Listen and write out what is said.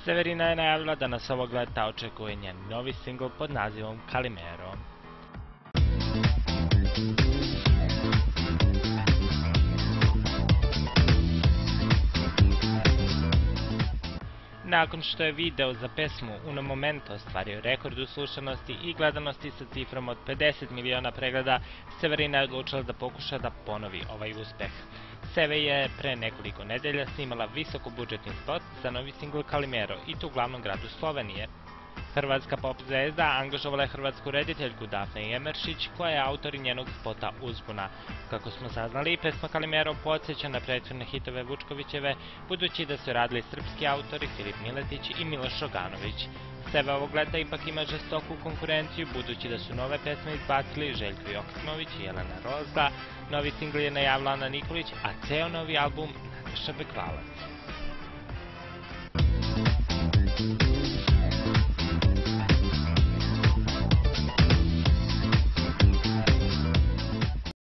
Severina je najavila da nas ovog leta očekuje njen novi singl pod nazivom Calimero. Nakon što je video za pesmu Uno Momento ostvario rekord u slušanosti i gledanosti sa cifrom od 50 miliona pregleda, Severina je odlučila da pokuša da ponovi ovaj uspeh. Seve je pre nekoliko nedelja snimala visokobudžetni spot za novi singl Calimero i to u glavnom gradu Slovenije. Hrvatska pop zvezda angažovala je hrvatsku rediteljku Dafne Jemeršić, koja je autor njenog spota Uzbuna. Kako smo saznali, pesma Calimero podsjeća na prethodne hitove Vučkovićeve, budući da su radili srpski autori Filip Miletić i Miloš Roganović. Seve ovog leta ipak ima žestoku konkurenciju, budući da su nove pesme izbacili Željko Joksimović i Jelena Roza, novi singl je najavila Ana Nikolić, a ceo novi album Nataša Bekvalac.